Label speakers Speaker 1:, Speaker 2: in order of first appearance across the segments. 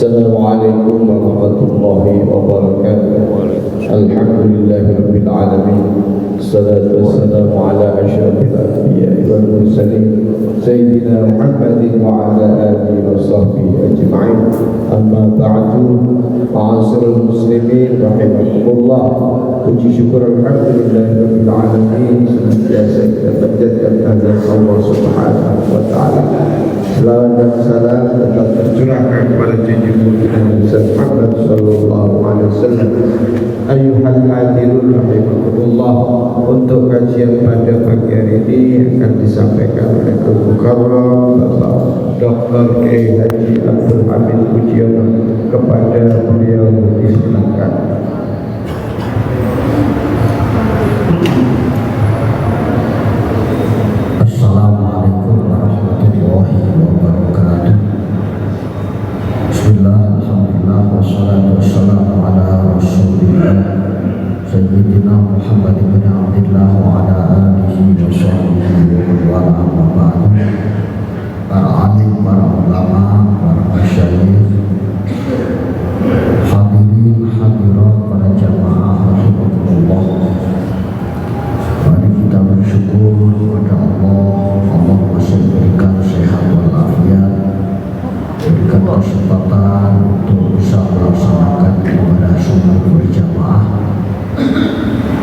Speaker 1: Assalamualaikum warahmatullahi wabarakatuh. Alhamdulillahirabbil alamin. Wassalatu wassalamu ala asyrafil anbiya'i wal mursalin sayyidina Muhammadin wa ala alihi wa sahbihi ajma'in. Amma ba'du. Ma'asyiral muslimin rahimakumullah. Puji syukur alhamdulillahirabbil alamin, senantiasa kita panjatkan kehadirat Allah Subhanahu wa taala. Salam dan salam tetap tercurahkan kepada junjungan Nabi Muhammad sallallahu alaihi wasallam. Ayyuhal hadirun rahimakumullah. Untuk kajian pada pagi hari ini akan disampaikan oleh Al-Mukarram Bapak Dr. Kiai Haji Abdul Hamid Pujiono. Kepada beliau disilakan.
Speaker 2: Assalamualaikum warahmatullahi wabarakatuh. Bismillah, alhamdulillah, wassalatu wassalamu ala rasulillah Sayyidina Muhammad ibn Abdillah wa ala alihi wa sahbihi wa amma ba'du. Para alim, para ulama, para masyayikh, hadirin hadirat, para jamaah rahimakumullah. Mari kita bersyukur kepada Allah. Allah masih memberikan sehat walafiat, berikan kesempatan untuk bisa melaksanakan ibadah sunnah berjamaah.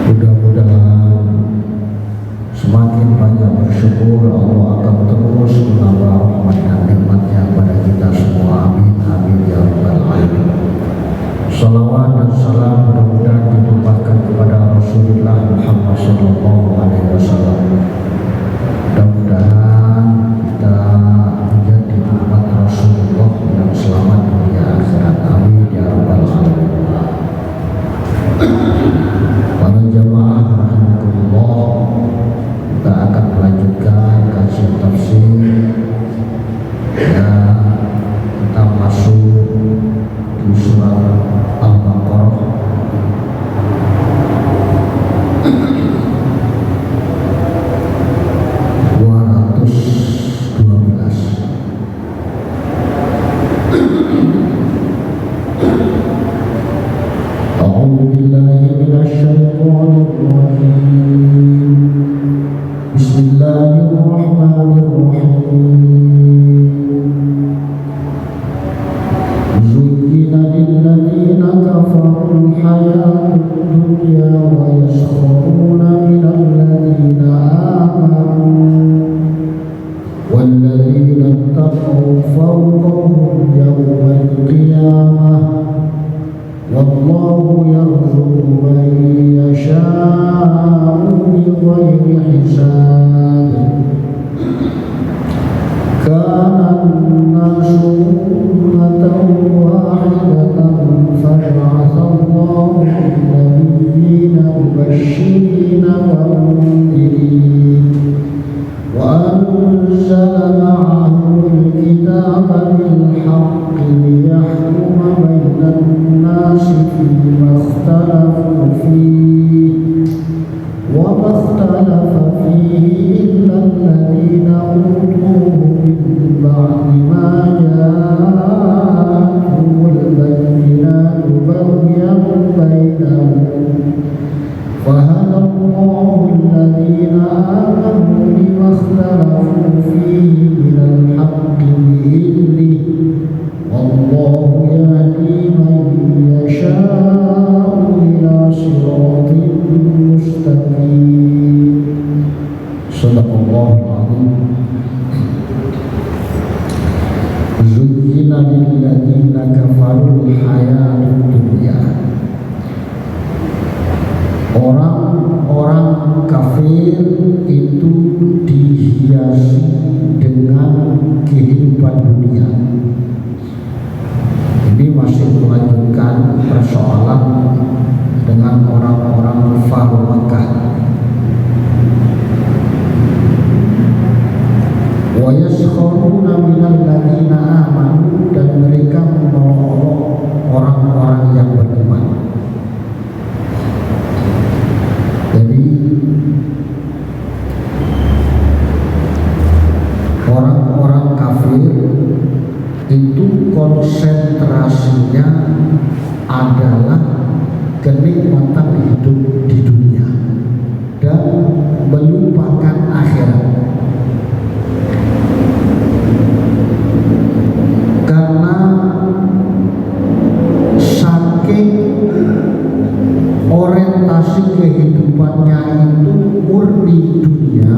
Speaker 2: Mudah-mudahan semakin banyak bersyukur, Allah akan terus menambah rahmat dan nikmatnya kepada kita semua. Amin amin ya rabbal alamin. Salawat dan salam mudah-mudahan ditumpahkan kepada Rasulullah Muhammad sallallahu alaihi wasallam. Mudah-mudahan kita menjadi umat Rasulullah yang selamat dunia akhirat. Amin ya rabbal alamin. Para jamaah rahimakumullah, kita akan melanjutkan kajian tafsir. Ya, kita masuk di surat Al-Baqarah. Orang-orang kafir itu dihiasi dengan kehidupan dunia. Ini masih melanjutkan persoalan dengan orang-orang kafir Makkah. Wa yaskharuna minal ladzina amanu, dan mereka menolong orang-orang yang beriman. Jadi orang-orang kafir konsentrasinya adalah kenikmatan hidup di dunia dan melupakan akhirat. Karena saking orientasi kehidupannya itu murni dunia,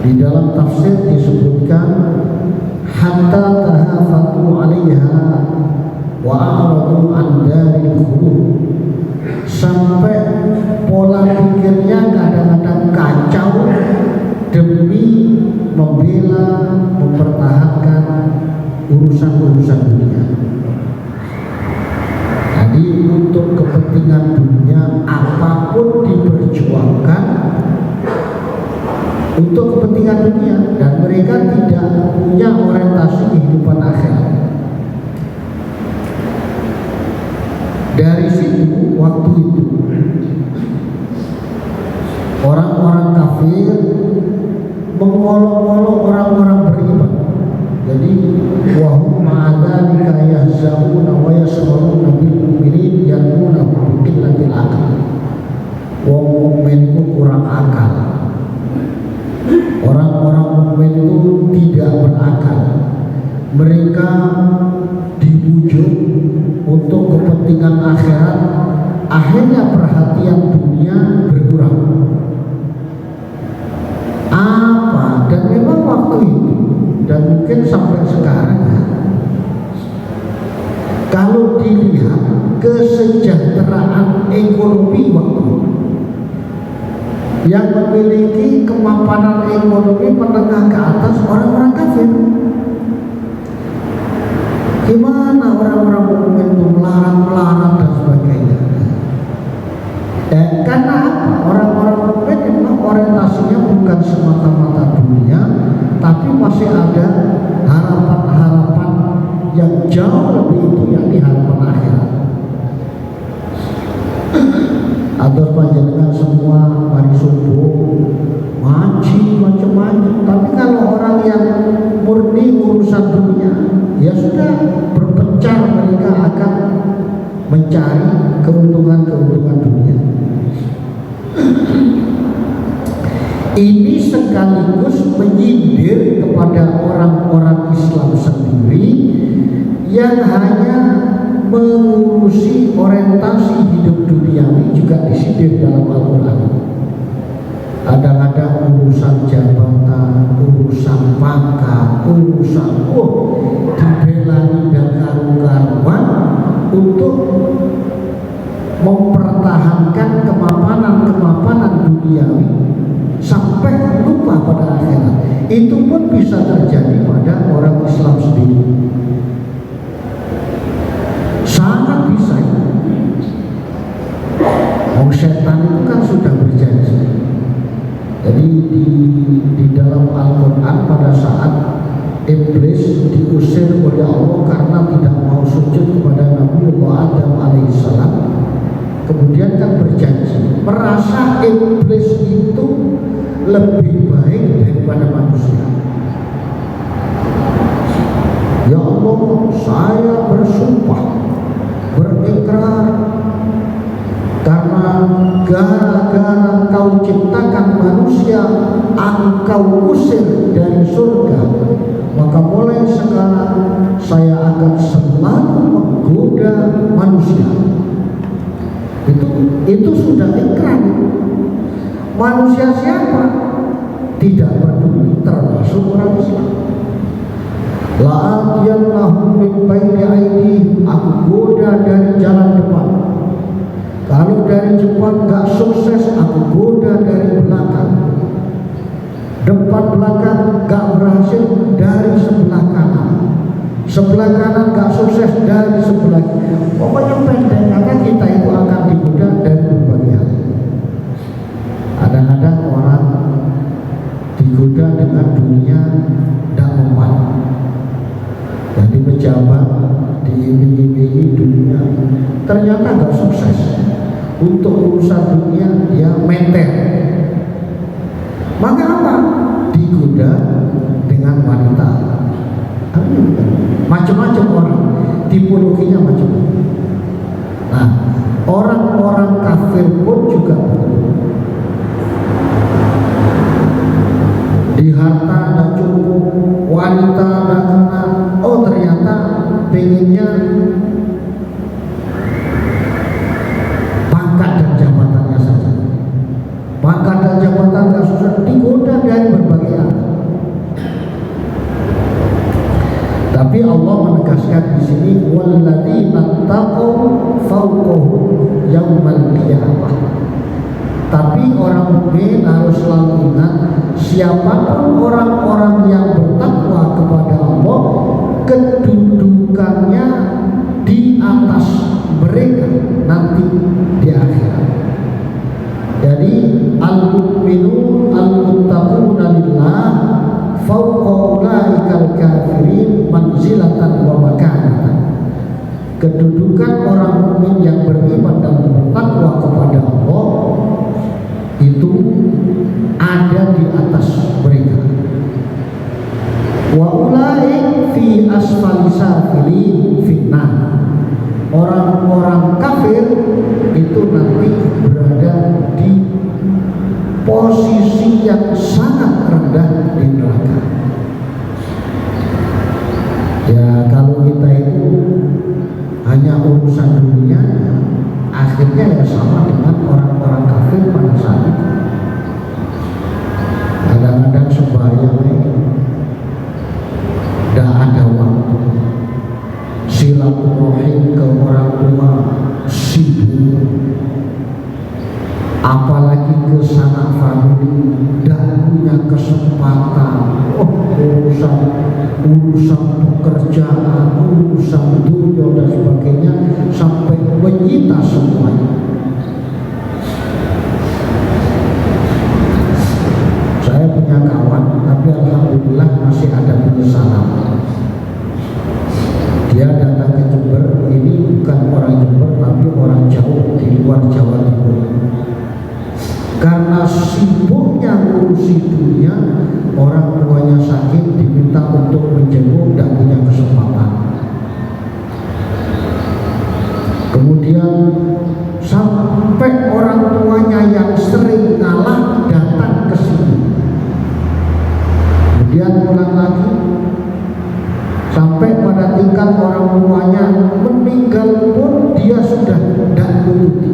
Speaker 2: di dalam tafsir disebutkan hatta tahafatu 'alaiha wa a'radu an daril khulud, sampai pola pikirnya kadang-kadang kacau demi membela, mempertahankan urusan-urusan dunia. Jadi untuk kepentingan dunia apapun diperjuangkan untuk kepentingan dunia, dan mereka tidak punya orientasi kehidupan akhirat. Dari situ waktu itu orang-orang kafir mengolok-olok orang-orang beriman. Jadi wahum ma'adzalika yahzauna wa yaskhuruna bil mu'minin yarmuna biqillatil aql. Wong mukmin itu kurang akal. Orang-orang mukmin itu tidak berakal. Mereka dibujuk untuk kepentingan akhirat, akhirnya perhatian dunia berkurang. Apa? Dan memang waktu itu dan mungkin sampai sekarang, kalau dilihat kesejahteraan ekonomi waktu itu, yang memiliki kemapanan ekonomi menengah ke atas orang-orang kafir. Gimana orang-orang mukmin itu melarang dan sebagainya? Karena apa? Orang-orang mukmin memang orientasinya bukan semata-mata dunia, tapi masih ada harapan-harapan yang jauh lebih itu, yakni harapan akhirat. Atur panjenengan semua mari subuh ngaji macam-macam, tapi kalau orang yang murni urusan dunia, ya sudah berpencar, mereka akan mencari keuntungan-keuntungan dunia. Ini sekaligus menyindir kepada orang-orang Islam sendiri yang hanya mengurusi orientasi hidup duniawi, juga disindir dalam Al-Quran. Kadang-kadang urusan jabatan, urusan pangkat, urusan dibelani dan karu-karuan untuk mempertahankan kemapanan duniawi sampai lupa pada akhirat. Itu pun bisa terjadi pada orang Islam sendiri. Sangat bisa. Setan itu kan sudah berjanji. Jadi di dalam Al-Quran pada saat iblis diusir oleh Allah karena tidak mau sujud kepada Nabiullah Adam alaihissalam, kemudian kan berjanji, merasa iblis itu lebih baik daripada manusia. Ya Allah, saya bersumpah, berikrar, karena gara-gara Engkau ciptakan manusia, Engkau usir dari surga, maka mulai sekarang saya akan selalu menggoda manusia. Itu sudah ikrar. Manusia siapa? Tidak peduli, termasuk orang Islam. La'atiyannahum min baini aydihim, aku goda dari jalan depan. Kalau dari depan gak sukses, aku goda dari belakang. Depan belakang gak berhasil, dari sebelah kanan. Sebelah kanan gak sukses, dari sebelah kiri. Pokoknya pendek, karena kita itu akan digoda dari berbagai hal. Kadang-kadang orang digoda dengan dunia tidak mempan. Jadi pejabat diiming-imingi dunia, ternyata nggak sukses. Untuk urusan dunia dia menter. Maka apa? Digoda dengan wanita. macam-macam orang, tipologinya macam-macam. Nah, orang-orang kafir pun juga di harta dan cukup, wanita dan anak, oh ternyata pengennya pangkat dan jabatannya saja. Pangkat dan jabatan gak susah, digoda dari berbagai arah. Tapi Allah menegaskan di sini walladzina taqaw fawqahum yaumal qiyamah. Tapi orang mukmin harus selalu ingat, siapapun orang-orang yang bertakwa kepada Allah, kedudukannya di atas mereka nanti di akhirat. Jadi al-mu'minun al-muttaquna lillah fawqa ulaikal kafirin manzilatan wa makanatan. Kedudukan orang mukmin yang beriman dan bertakwa kepada Allah itu ada di atas mereka. Wa ulaik fi asfali safilin finnar. Orang-orang kafir itu nanti berada di posisi yang sangat rendah di neraka. Ya kalau kita itu hanya urusan dunia, akhirnya ya sama dengan orang-orang kafir pada saat itu. Kadang-kadang sembahyangnya tidak ada waktu, silaturahim ke orang tua sibuk, apalagi ke sanak famili dan punya kesempatan. Urusan pekerjaan, urusan dunia dan sebagainya sampai menyita semuanya. Saya punya kawan, tapi alhamdulillah masih ada penyesalan. Dia datang ke Jember, ini bukan orang Jember tapi orang jauh di luar Jawa Timur. Karena sibuknya ngurusi dunia, orang tuanya sakit diminta untuk menjenguk, dan punya kesempatan. Kemudian sampai orang tuanya yang sering ngalah datang ke sini. Kemudian pulang lagi, sampai pada tingkat orang tuanya meninggal pun dia sudah tidak menuruti.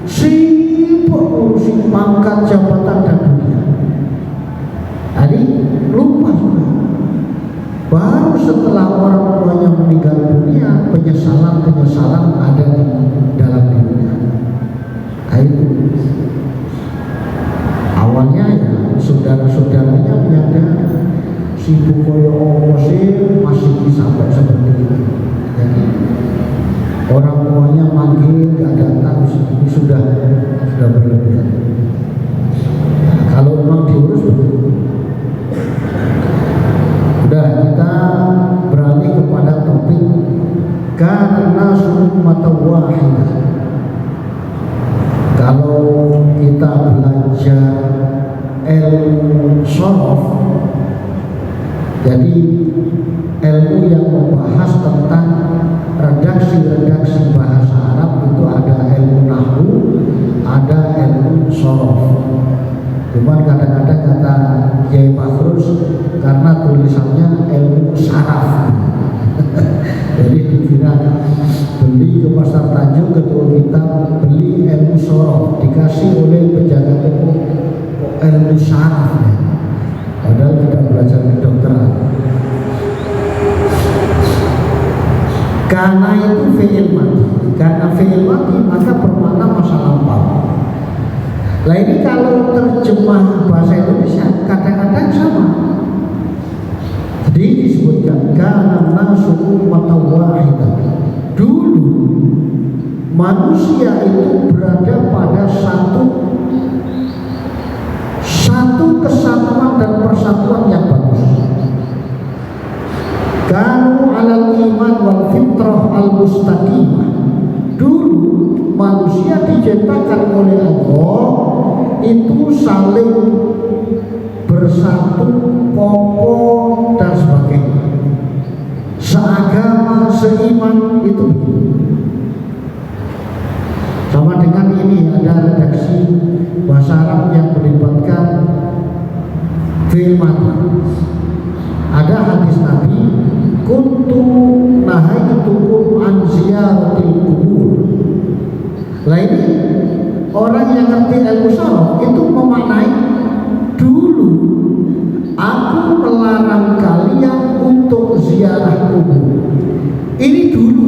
Speaker 2: Sibuk urusin pangkat, jabatan dan dunia. Jadi lupa sudah. Baru setelah orang tuanya meninggal dunia, penyesalan ada di dalam dirinya. Itu awalnya ya saudara-saudaranya menyadari sibuk koyo masih sampai seperti itu. Jadi orang tuanya manggil gak datang, ini sudah berlebihan. Nah, kalau memang diurus begitu. Udah, kita beralih kepada topik karena ummatan wahidah. Kalau kita belajar ilmu shorof, jadi ilmu yang membahas tentang redaksi bahasa Arab, itu ada ilmu nahwu, ada ilmu shorof. Cuman kadang-kadang kata Kiai Fakrus, karena tulisannya ilmu saraf jadi dikira beli ke pasar Tanjung, ketua kita beli ilmu shorof, dikasih oleh penjaga toko ilmu saraf ya. Padahal kita belajar kedokteran. Karena itu fi'il mati. Karena fi'il mati maka bermakna masa lampau. Nah ini kalau terjemah bahasa Indonesia kadang-kadang sama. Jadi disebutkan karena nasu ummatan wahidah. Dulu manusia itu berada pada satu kesatuan dan persatuan yang bagus. Kanu alal iman wal fitrah al mustaqimah. Dulu manusia diciptakan oleh Allah itu saling bersatu, kokoh dan sebagainya. seagama, seiman, itu sama dengan ini. Ada redaksi bahasa Arab yang melibatkan fi'il madi. Ada hadis Nabi, kuntu nahaitukum an ziyaratil kubur. Lah ini orang yang ngerti ilmu sharaf itu memaknai, dulu aku melarang kalian untuk ziarah kubur. Ini dulu.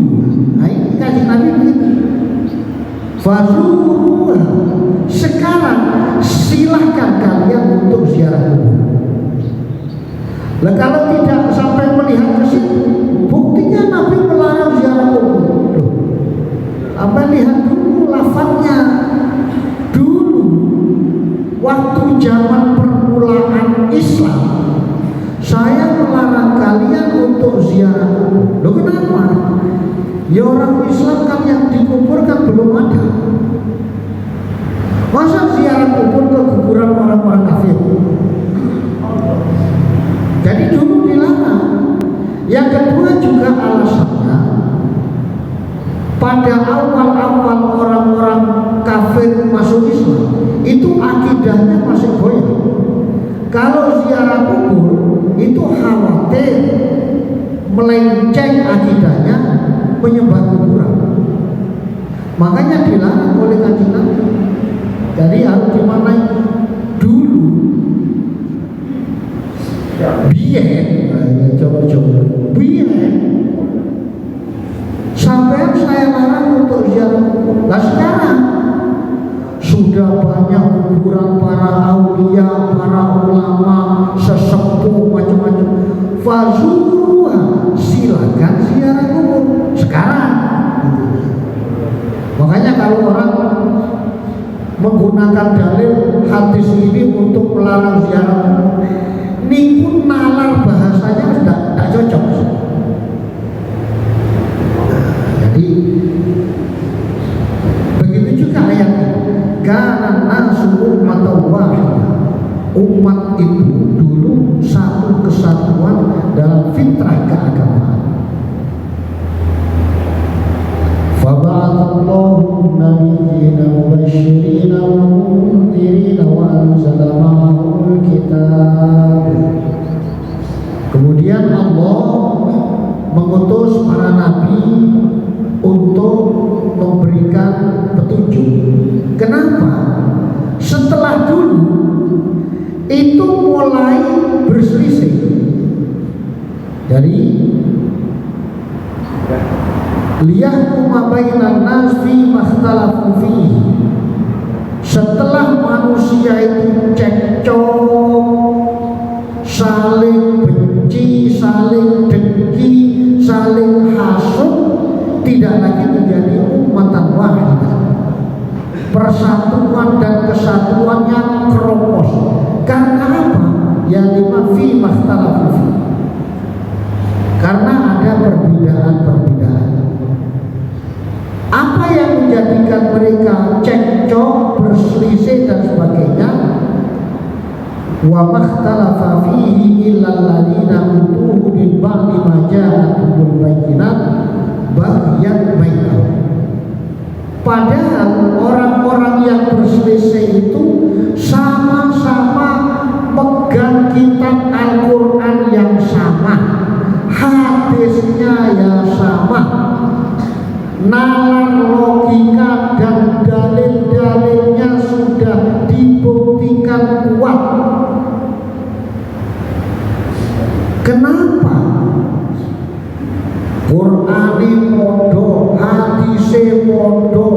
Speaker 2: Nah, ini kajian Nabi begitu. Fazuruha, sekarang silahkan kalian untuk ziarah kubur. Lah kalau tidak sampai melihat ke situ, buktinya Nabi melarang ziarah kubur. Apa lihat dulu lafadznya. Dulu waktu zaman permulaan Islam, saya melarang kalian untuk ziarah kubur. Loh kenapa? Ya orang Islam kan yang dikubur kan belum ada. Masa ziarah kubur ke kuburan orang-orang kafir? Jadi dulu dilarang. Yang kedua juga alasannya, pada awal-awal orang-orang kafir masuk Islam itu akidahnya masih goyah. Kalau ziarah kubur itu khawatir melenceng akidahnya, menyembah kuburan. Makanya dilarang oleh Kanjeng Nabi. Jadi harus dimaknai dulu. Biyen, coba-coba. Biyen sampai saya larang untuk ziarah kubur. Nah sekarang sudah banyak kuburan para aulia, para ulama, sesepuh, macam-macam. Fazuruha, silakan ziarah kubur sekarang. Makanya kalau orang menggunakan dalil hadis ini untuk melarang ziarah kubur, niku nalar bahasanya tidak cocok. Jadi begitu juga ayatnya, karena nasu ummatan wahidah. Umat itu dulu satu kesatuan dalam fitrah keagamaan. Faba'athallahu nabiyyina mubashshirina wa mundzirina wa anzala ma'ahumul kitab. Kemudian Allah mengutus para nabi untuk memberikan petunjuk. Kenapa? Setelah dulu itu mulai berselisih. Jadi liyahkuma bainan nas fi makhtalafu fihi. Setelah manusia itu cekcok, saling benci, saling dengki, saling hasut, tidak lagi menjadi ummatan wahidah. Persatuan dan kesatuannya keropos. Karena apa? Ya lima fi makhtalafu fi. Karena ada perbedaan-perbedaan. Apa yang menjadikan mereka cekcok, berselisih dan sebagainya? Wa makhtalafa fihi illal ladzina utuhu min ba'di ma ja'atuhumul bayyinat baghyan bainahum. Padahal orang-orang yang berselisih itu sama-sama pegang kitab Al-Quran yang sama, hadisnya ya sama, nalar logika dan dalil-dalilnya sudah dibuktikan kuat. Kenapa? Qur'ani podo, hadise podo,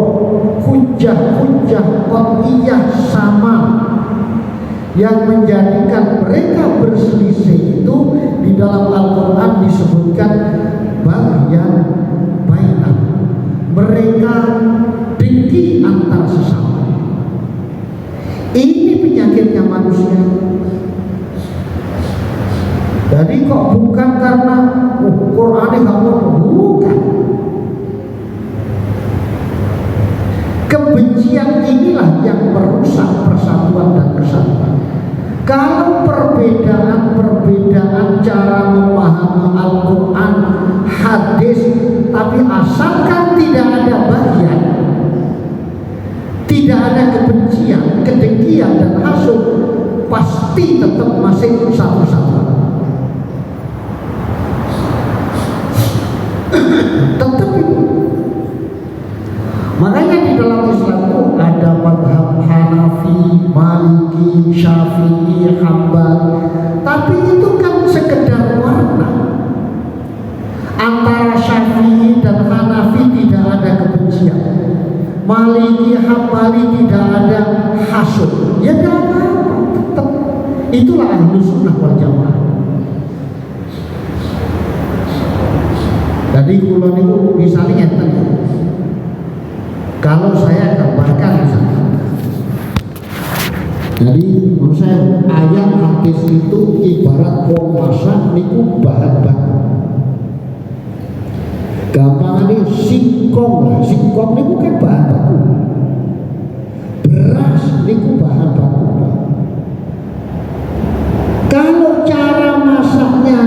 Speaker 2: hujah-hujah qat'iyah sama. Yang menjadikan mereka berselisih itu di dalam Al-Quran disebutkan baghyan bainahum. Mereka dengki antar sesama. Ini penyakitnya manusia. Jadi kok bukan karena Quran kamu, bukan. Kebencian inilah yang merusak persatuan dan kesatuan. Kalau perbedaan-perbedaan cara memahami Al-Quran, hadis sadis, tapi asalkan tidak ada bagian, tidak ada kebencian, kedengkian dan hasut, pasti tetap masih satu-satu. Tetap itu. Makanya di dalam Islam itu ada mazhab Hanafi, Maliki, Syafi'i, Hambali. Tapi itu kan sekedar warna. Antara Syafi'i dan Hanafi tidak ada kebencian. Maliki, Hambali tidak ada hasud. Ya tidak apa-apa, tetap. Itulah Ahlus Sunnah wal Jamaah. Jadi kulon itu misalnya kalau saya gambarkan misalnya, jadi menurut saya ayat hadis itu ibarat wong masak niku bahan baku. Gampangane singkong lah, singkong niku kan bahan baku. Beras niku bahan baku. Kalau cara masaknya,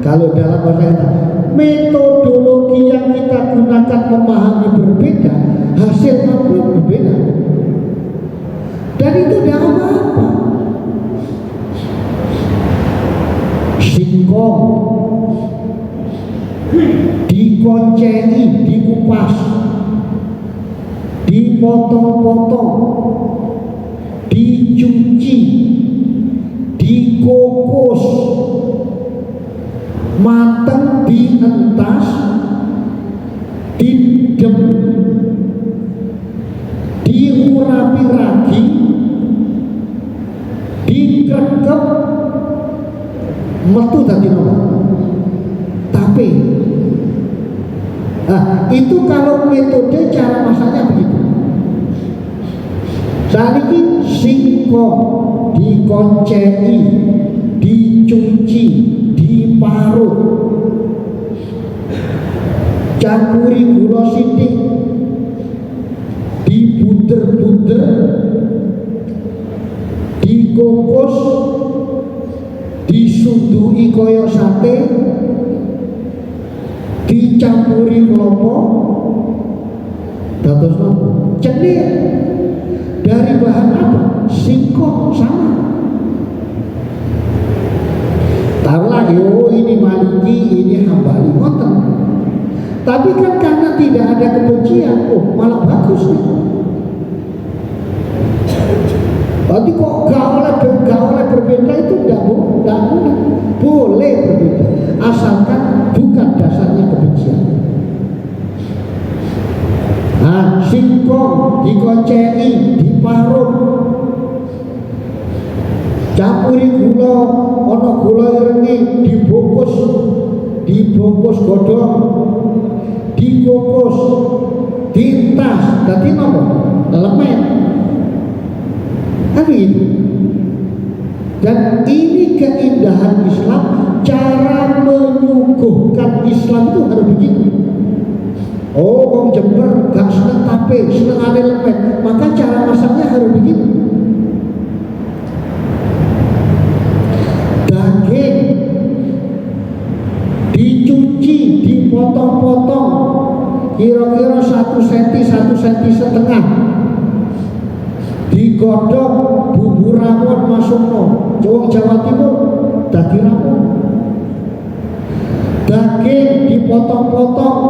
Speaker 2: kalau dalam bahasa kita, metodologi yang kita gunakan memahami berbeda, hasilnya pun berbeda. Dan itu tidak apa-apa. Singkong dikonceni, dikupas, dipotong-potong, dicuci, dikukus, matang, dientas, didem, diurapi ragi, dikrekep, metu dadi nopo? Tape. Nah, itu kalau metode cara masaknya begitu. Saat ini singkong dikonceni, dicuci, diparut, campuri gula sithik, dibunder-bunder, dikukus, disundui kaya sate, dicampuri klopo, dados nopo? Cenir. Dari bahan apa? Singkong sama. Taruhlah yo ini Maliki, ini Hambali, ngoten. Tapi kan karena tidak ada kebencian, oh malah bagus nih. Tapi kok gak oleh berbeda itu tidak boleh berbeda, asalkan bukan dasarnya kebencian. Nah, singkong dikonceni, diparut, campuri gula, ono gula irenge, dibungkus godhong, dikukus, ditas, dadi napa? Lemet. Kan itu. Dan ini keindahan Islam, cara menyuguhkan Islam itu harus begitu. Oh, wong Jember gak seneng tape, seneng ane lemet, maka cara masaknya harus begitu. Daging dicuci, dipotong-potong, kira-kira 1 cm, 1,5 cm, digodhog, bumbu rawon masukno. Wong Jawa Timur daging rawon. Daging dipotong-potong,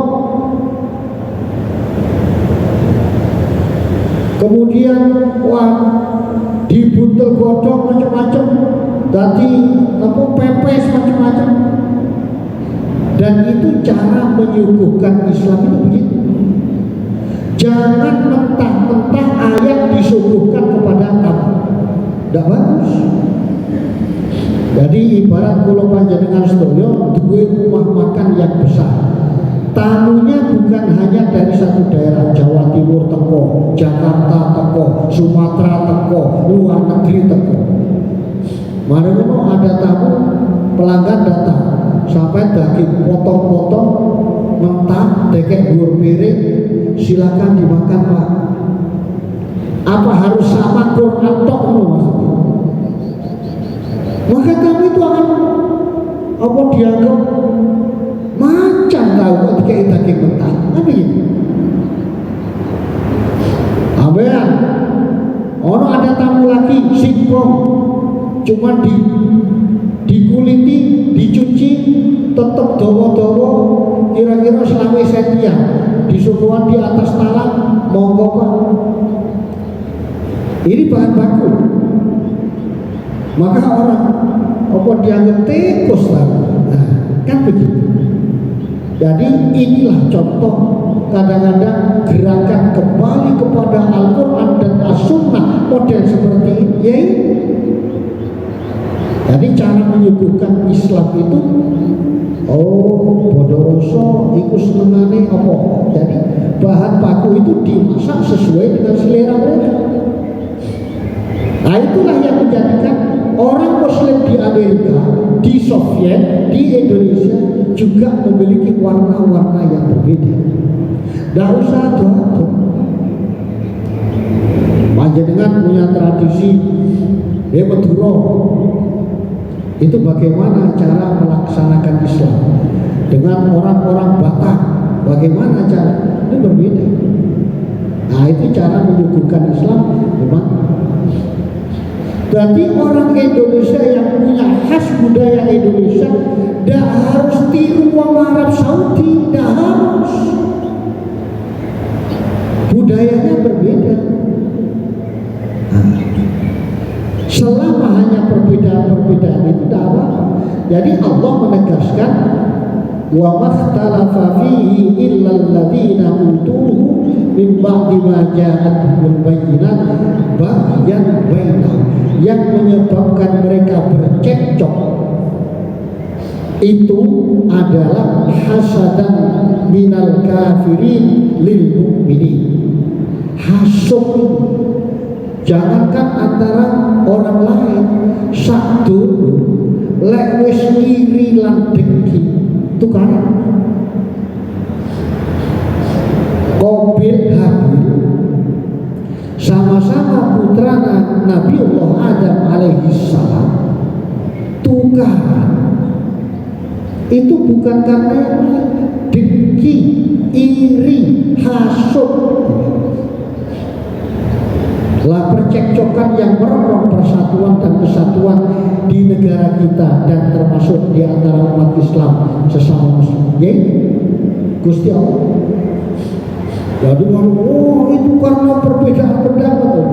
Speaker 2: kemudian dibuntel godhong macam-macam, dadi pepes macam-macam. Dan itu cara menyuguhkan Islam itu begitu. Jangan mentah-mentah ayat disuguhkan kepada tamu, tidak bagus. Jadi ibarat kula panjenengan sedaya duwe rumah makan yang besar. Tamunya bukan hanya dari satu daerah, Jawa Timur teko, Jakarta teko, Sumatera teko, luar negeri teko. Mari ada tamu, pelanggan datang, sampai daging potong-potong, mentah, dekek dhuwur piring, silakan dimakan Pak. Apa harus sama Quran tok maksudnya? Maka kami itu akan dianggap macam tahu kayak daging mentah. Apa ini? Awean, ono ada tamu lagi singkong, cuma dikuliti, dicuci, tetap dawa-dawa, kira-kira selama sentian, disuguhan di atas talang, monggo Pak. Ini bahan baku. Maka orang apa dianggap tikus lah. Nah, kan begitu. Jadi inilah contoh kadang-kadang gerakan kembali kepada Al-Quran dan As-Sunnah model seperti ini. Ya, jadi cara menyuguhkan Islam itu, bodoso iku senengane apa? Jadi bahan baku itu dimasak sesuai dengan selera mereka. Nah, itulah yang menjadikan orang Muslim di Amerika, di Soviet, di Indonesia juga memiliki warna-warna yang berbeda. Tidak usah adu-adu. Panjenengan punya tradisi Madura. Itu bagaimana cara melaksanakan Islam. Dengan orang-orang Batak, bagaimana cara? Itu berbeda. Nah, itu cara menyuguhkan Islam memang. Berarti orang Indonesia yang punya khas budaya Indonesia tidak harus tiru orang Arab Saudi, tidak harus. Budayanya berbeda. Selama hanya perbedaan-perbedaan itu tidak apa-apa. Jadi Allah menegaskan wa makhtalafa fihi illa alladziina utuhu min ba'di ma ja'atuhumul bayyinat baghyan bainahum. Yang menyebabkan mereka bercekcok itu adalah hasadan minal kafirin lil mu'minin. Hasud, jangankan antara orang lain, satu lek wis iri lan dengki tukaran. Qabil Habil sama-sama putra Nabiullah Adam alaihi salam, tukaran. Itu bukan karena dengki, iri, hasud, lah percekcokan yang merongrong persatuan dan kesatuan di negara kita dan termasuk di antara umat Islam sesama Muslim. Ya, Gusti Allah. Jadi itu karena perbedaan pendapat.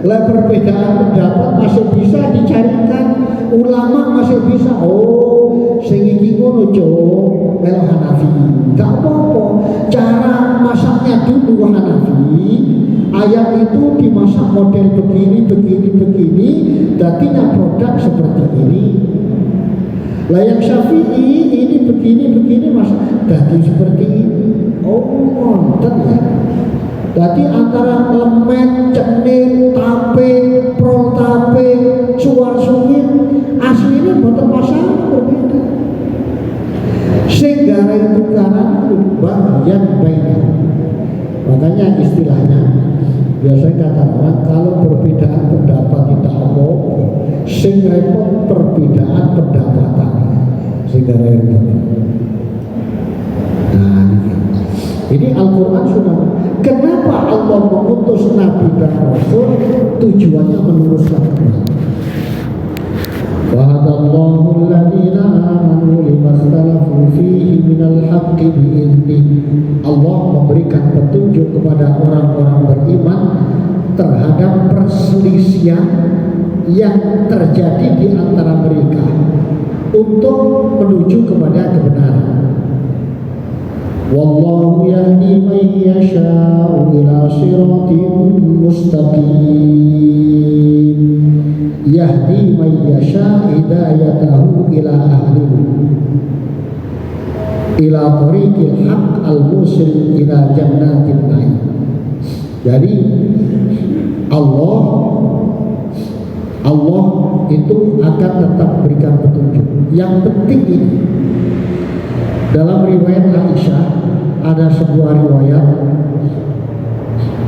Speaker 2: Lah perbedaan pendapat masih bisa dicarikan, ulama masih bisa. Sing iki ngono melo Hanafi. Enggak apa-apa. Cara masaknya dulu Hanafi. Ayat itu dimasak model begini, datinya produk seperti ini. Lah yang Syafi'i ini begini masak dati seperti ini. Nonton ya. Jadi antara lemet, cenil, tape, prol tape, suar sungit, aslinya boten masalah berbeda. Sehingga itu karena bagian baik. Makanya istilahnya biasanya kata orang kalau perbedaan pendapat tidak apa, sing repot perbedaan pendapatan, sehingga repot. Nah, ini Al-Quran sudah. Kenapa Allah mengutus Nabi dan Rasul? Tujuannya meluruskan kembali. Wahadallahu alladhina amanu limakhtalafu fihi minal haqqi bi'idnih. Allah memberikan petunjuk kepada orang-orang beriman terhadap perselisihan yang terjadi di antara mereka untuk menuju kepada kebenaran. Wallahu yahdi man yasha'u ila siratin mustaqim. Yahdi man yasha' hidayatahu ila ahli ila tariqil haqq al-musil ila jannatin na'im. Jadi Allah itu akan tetap berikan petunjuk. Yang penting ini dalam riwayat Aisyah ada sebuah riwayat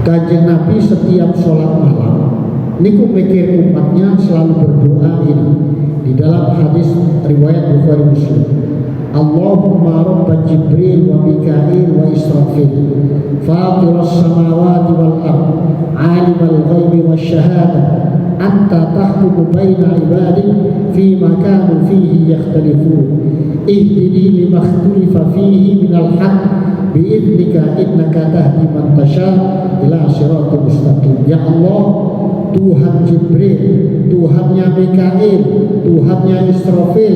Speaker 2: Kanjeng Nabi setiap sholat malam niku mikir umatnya selalu berdoa ini di dalam hadis riwayat Bukhari Muslim. Allahumma rabba Jibril wa Mikail wa Israfil fatiras samawati wal ard alimal ghaibi wasyahada anta tahkumu baina ibadik fima kanu fihi yakhtalifun ihdini lima ikhtalafa fihi minal haqq bi'idnika innaka tahdi man tasha ila siratal mustaqim. Ya Allah, Tuhan Jibril, Tuhannya Mikail, Tuhannya Israfil,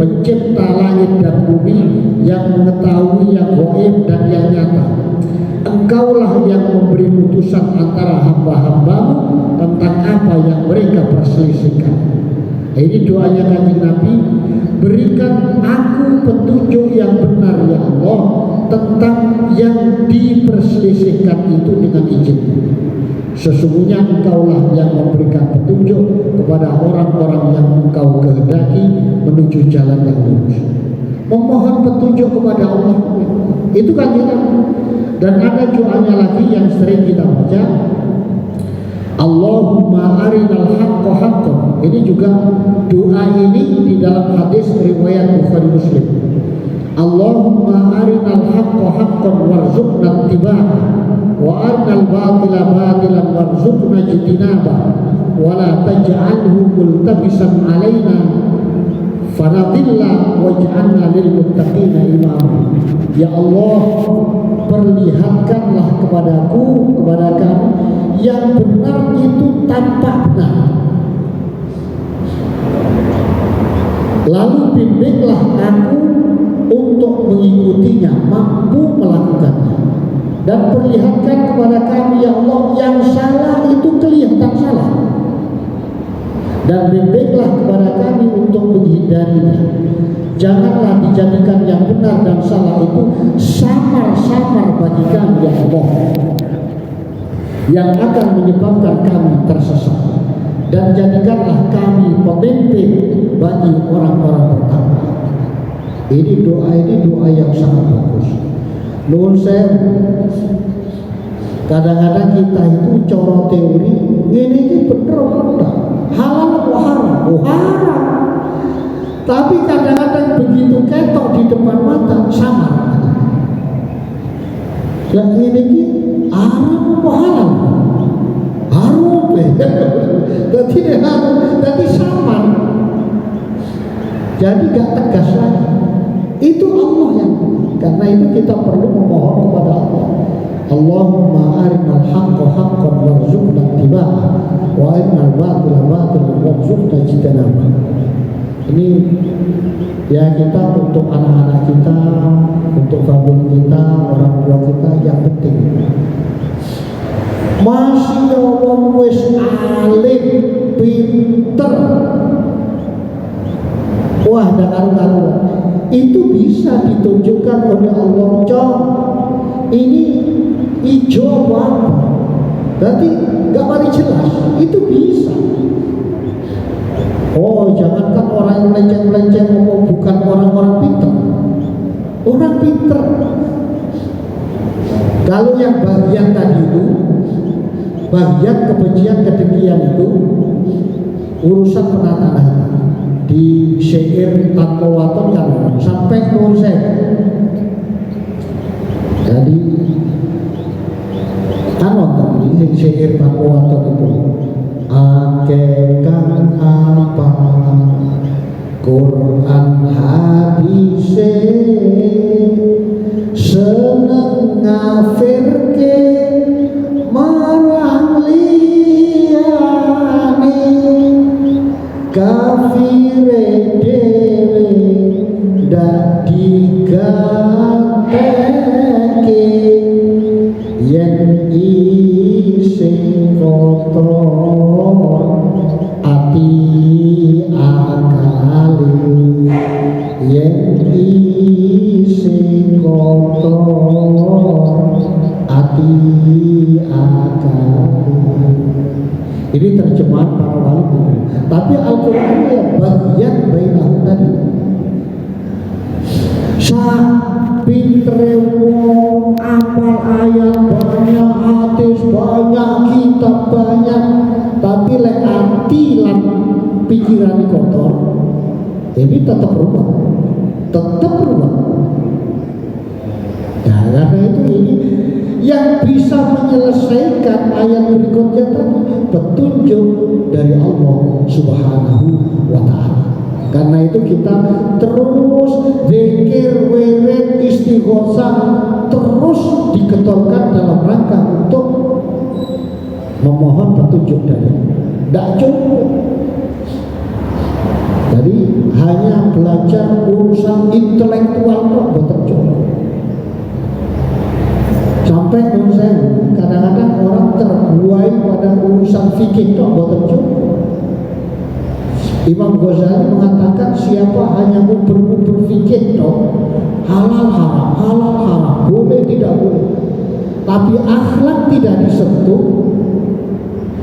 Speaker 2: pencipta langit dan bumi, yang mengetahui yang gaib dan yang nyata. Engkaulah yang memberi putusan antara hamba-hambamu tentang apa yang mereka perselisihkan. Ini doanya Kanjeng Nabi, berikan aku petunjuk yang benar ya Allah tentang yang diperselisihkan itu dengan izin. Sesungguhnya engkaulah yang memberikan petunjuk kepada orang-orang yang engkau kehendaki menuju jalan yang lurus. Memohon petunjuk kepada Allah, itu kan kita. Dan ada doanya lagi yang sering kita baca, Allahumma arinal haqqa haqqan. Ini juga doa ini di dalam hadis riwayat Bukhari Muslim. Allahumma arinal haqqa haqqan warzuqna ittiba'ah wa arinal batila batilan warzuqna ijtinabah wa la taj'alhu multabisan alaina fanadilla waj'alna lil muttaqina imama. Ya Allah, perlihatkanlah kepadaku, kepada kami yang benar itu tampak benar, lalu bimbinglah aku untuk mengikutinya, mampu melakukannya, dan perlihatkan kepada kami ya Allah yang salah itu kelihatan salah, dan bimbinglah kepada kami untuk menghindarinya. Janganlah dijadikan yang benar dan salah itu samar-samar bagi kami ya Allah, yang akan menyebabkan kami tersesat, dan jadikanlah kami pemimpin bagi orang-orang pertama. Ini doa yang sangat bagus. Nuhun sewu, kadang-kadang kita itu coro teori ini bener enggak, halal atau haram, haram. Tapi kadang-kadang begitu ketok di depan mata sama. Yang ini haram atau halal? Haram, jadi haram, jadi sama. Jadi gak tegas lagi. Itu Allah yang, karena itu kita perlu memohon kepada Allah. Allahumma arinal haqqa haqqan warzuqna ittiba'ah wa arinal batila batilan warzuqna ijtinabah. Ini ya kita untuk anak-anak kita, untuk famili kita, orang tua kita yang penting. Masih wong wis alim, pinter, wah karu-karuan, itu bisa ditunjukkan oleh Allah. Ini hijau apa? Berarti gak paling jelas, itu bisa. Oh, jangankan orang yang melenceng-melenceng ngomong, bukan orang-orang pinter. Orang pinter. Kalau yang bagian tadi itu, bagian kebencian kedengkian itu urusan penataan hati. Di syair tanpa waton kan sampai konsep. Jadi ini syair tanpa waton itu. Akekang apa Quran hadise seneng ngafirke marang liyane kafire dewe dak digateke yen isih kotor ati akali yen isih kotor ati akali. Ini terjemahan para wali. Tapi Al-Quran ya bagian bainah tadi. Pintere wong apal ayat banyak, hadis banyak, kitab banyak, tapi lek ati lan pikiran kotor, ini tetap rumah. tetap berubah. Nah, karena itu ini yang bisa menyelesaikan ayat berikutnya tadi petunjuk dari Allah Subhanahu wa Ta'ala. Karena itu kita terus zikir, wirid, istighosah terus diketorkan dalam rangka untuk memohon petunjuk dari Allah. Tidak cukup. Jadi hanya belajar urusan intelektual kok betul cukup. Sampai menurut saya kadang-kadang orang terbuai pada urusan fikih kok betul cukup. Imam Ghazali mengatakan siapa hanya berfikir toh halal haram, boleh tidak boleh, tapi akhlak tidak disentuh,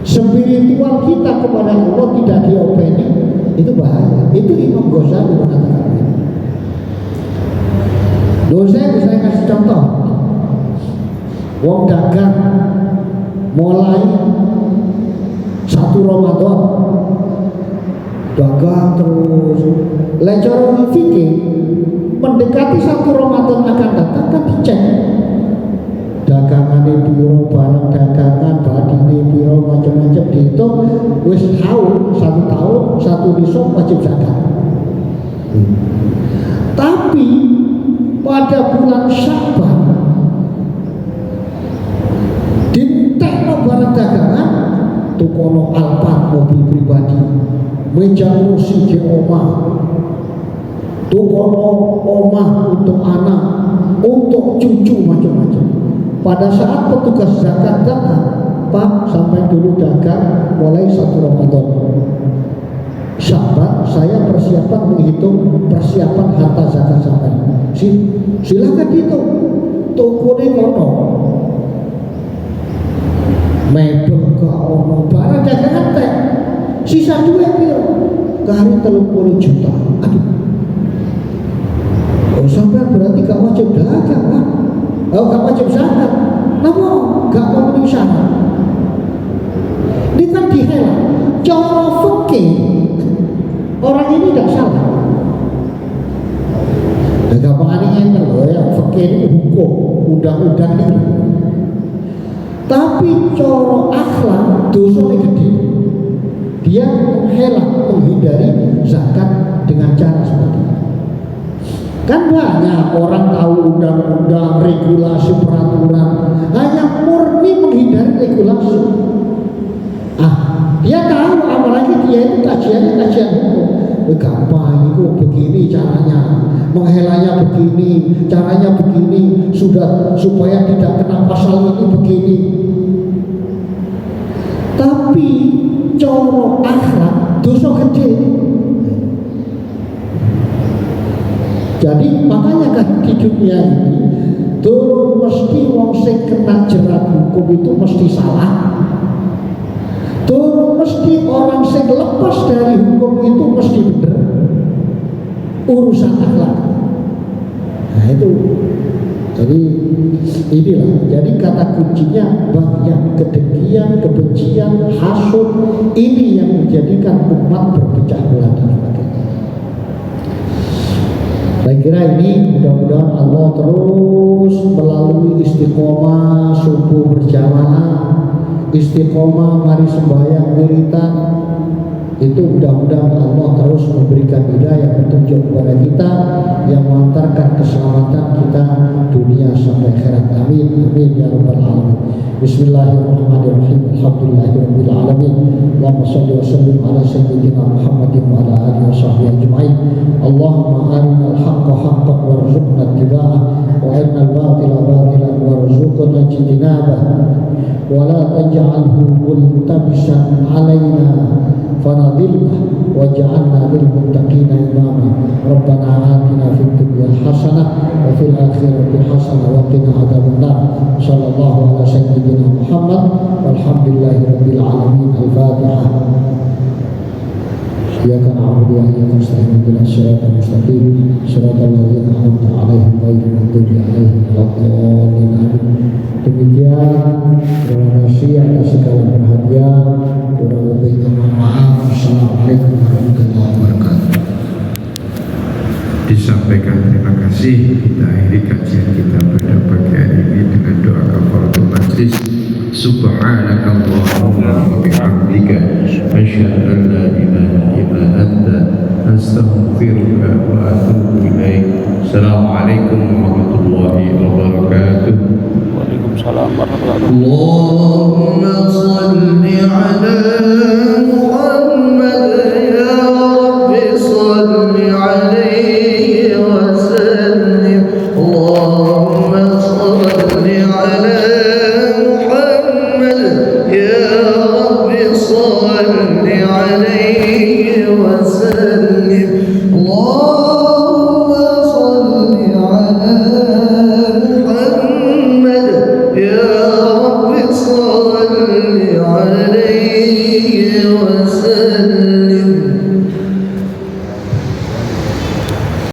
Speaker 2: spiritual kita kepada Allah tidak diopeni, itu bahaya. Itu Imam Ghazali mengatakan itu. Saya kasih contoh. Wong dagang mulai 1 Ramadan dagang terus, lecor fikih mendekati 1 Ramadan akan datang kan dicek dagangan biro, barang dagangan badine biro, macam-macam dihitung, wis haul 1 tahun 1 nisab wajib zakat. Tapi pada bulan Sya'ban dintekno barang dagangan tukono Alphard mobil pribadi, meja kursi di omah, tukono omah untuk anak, untuk cucu, macam-macam. Pada saat petugas zakat datang, Pak, sampai dulu dagang mulai 1 Ramadan. Sya'ban saya persiapan menghitung persiapan harta zakat sampai. Silakan hitung. Tokone kono. Mebel ke ono, barang dagangan teh. Sisa 2 piro? Kari 30 juta. Aduh. Oh, sampai berarti gak wajib dagang lah. Oh, gak wajib zakat. Napa gak memenuhi syarat? Ini kan dihela. Cara fikih orang ini tidak salah. Gampang ini loh ya, fikih ini hukum, undang-undang ini. Tapi cara akhlak dosanya gede. Dia menghindari zakat dengan cara seperti itu. Kan banyak orang tahu undang-undang, regulasi, peraturan, hanya murni menghindari regulasi. Dia tahu, apalagi dia itu kajian hukum. Gampang itu begini caranya, menghelanya begini, caranya begini, supaya tidak kena pasal ini begini. Tapi coro akhlak dosa gede. Jadi makanya kan di dunia ini turun mesti wong sing kena jerat hukum itu mesti salah. Turun mesti orang sing lepas dari hukum itu mesti benar. Urusan akhlak. Nah itu. Jadi inilah. Jadi kata kuncinya banyak kedengkian, kebencian, hasud, ini yang menjadikan umat berpecah belah dan sebagainya. Saya kira ini mudah-mudahan Allah terus melalui istiqomah subuh berjamaah, istiqomah mari sembahyang wiritan, itu mudah-mudahan Allah terus memberikan hidayah petunjuk kepada kita yang mengantarkan keselamatan kita dunia sampai akhirat. Amin amin ya rabbal alamin. Bismillahirrahmanirrahim. Alhamdulillahirabbil alamin. Allahumma shalli wa sallim ala sayyidina Muhammadin wa ala alihi washabbihi ajma'in. Allahumma arinal haqqa haqqan warzuqna ittiba'ah wa arinal batila batilan warzuqna ijtinabah wa la taj'alhu multabisan alaina fanadillah waj'alna lil muttaqina imama. Rabbana atina fid dunya hasanah wa fil akhirati hasanah wa qina adzabannar. Sallallahu ala sayyidina Muhammad walhamdulillahi rabbil alamin. Al-Fatihah. Iyyaka na'budu wa iyyaka nasta'in ihdinas siratal mustaqim siratal ladzina an'amta 'alaihim ghairil maghdubi 'alaihim waladdallin. Demikian, terima kasih atas segala perhatian. Kurang lebihnya mohon maaf. Assalamualaikum warahmatullahi wabarakatuh.
Speaker 1: disampaikan terima kasih. Kita akhiri kajian kita pada pagi hari ini dengan doa kafaratul majlis. Subhanakallahumma wa bihamdika asyhadu an la ilaha illa anta astaghfiruka wa atubu ilaik. Assalamualaikum warahmatullahi wabarakatuh.
Speaker 3: Waalaikumsalam warahmatullahi wabarakatuh.
Speaker 1: Allahumma salli ala